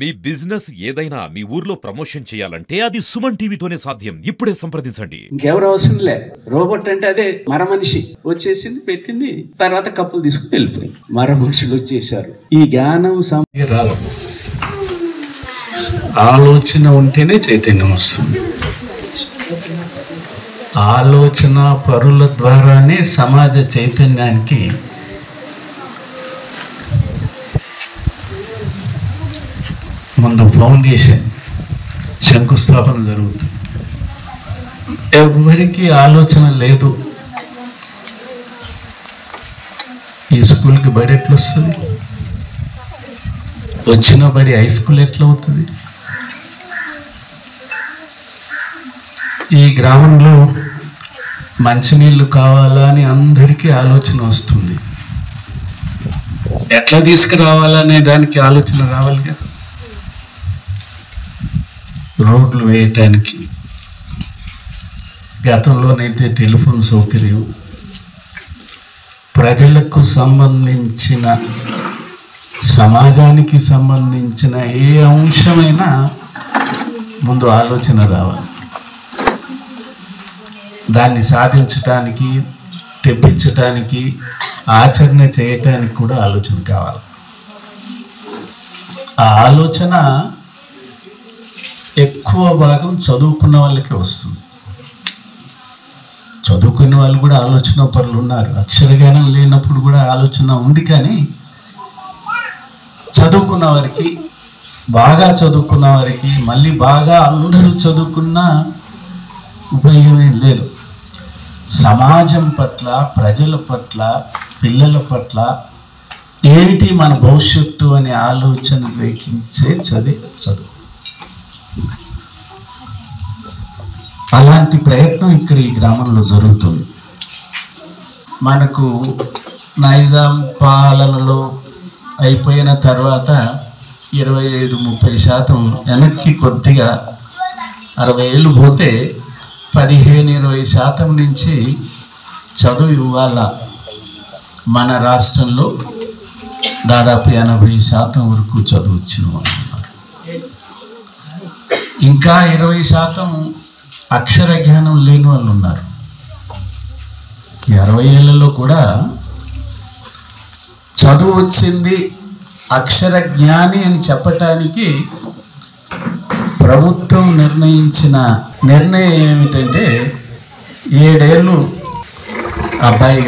మీ business ఏదైనా మీ ఊర్లో promotion చేయాలంటే అది సుమన్ టీవీతోనే సాధ్యం. ఇప్పుడే సంప్రదించండి. ఇంకెవరు అవసరం లే. రోబోట్ అంటే అదే మర మనిషి వచ్చేసింది, పెట్టింది, తర్వాత కప్పులు తీసుకుని వెళ్ళిపోయింది. మర మనుషులు వచ్చేసారు. ఈ జ్ఞానం రాదు. ఆలోచన ఉంటేనే చైతన్యం వస్తుంది. ఆలోచన పరుల ద్వారానే సమాజ చైతన్యానికి ముందు ఫౌండేషన్ శంకుస్థాపన జరుగుతుంది. ఎవరికి ఆలోచన లేదు. ఈ స్కూల్కి బడి ఎట్లా వస్తుంది? వచ్చిన బడి హై స్కూల్ ఎట్లా అవుతుంది? ఈ గ్రామంలో మంచినీళ్ళు కావాలా అని అందరికీ ఆలోచన వస్తుంది. ఎట్లా తీసుకురావాలనే దానికి ఆలోచన రావాలి కదా. రోడ్లు వేయటానికి గతంలోనైతే టెలిఫోన్ సౌకర్యం, ప్రజలకు సంబంధించిన సమాజానికి సంబంధించిన ఏ అంశమైనా ముందు ఆలోచన రావాలి. దాన్ని సాధించటానికి, తెప్పించటానికి, ఆచరణ చేయటానికి కూడా ఆలోచన కావాలి. ఆ ఆలోచన ఎక్కువ భాగం చదువుకున్న వాళ్ళకే వస్తుంది. చదువుకునే వాళ్ళు కూడా ఆలోచన పరులు ఉన్నారు. అక్షరజ్ఞానం లేనప్పుడు కూడా ఆలోచన ఉంది. కానీ చదువుకున్న వారికి, బాగా చదువుకున్న వారికి, మళ్ళీ బాగా అందరూ చదువుకున్న ఉపయోగమే లేదు. సమాజం పట్ల, ప్రజల పట్ల, పిల్లల పట్ల ఏంటి మన భవిష్యత్తు అనే ఆలోచన రేకించే చదువు. అలాంటి ప్రయత్నం ఇక్కడ ఈ గ్రామంలో జరుగుతుంది. మనకు నైజాం పాలనలో అయిపోయిన తర్వాత 25-30% వెనక్కి కొద్దిగా 60 ఏళ్ళు పోతే 15-20% నుంచి చదువు ఇవ్వాల. మన రాష్ట్రంలో దాదాపు 80% వరకు చదువు వచ్చిన వాళ్ళు ఉన్నారు. ఇంకా 20% అక్షర జ్ఞానం లేని వాళ్ళు ఉన్నారు. 60 ఏళ్లలో కూడా చదువు వచ్చింది, అక్షర జ్ఞాని అని చెప్పటానికి ప్రభుత్వం నిర్ణయించిన నిర్ణయం ఏమిటంటే 7 ఏళ్ళు అబ్బాయి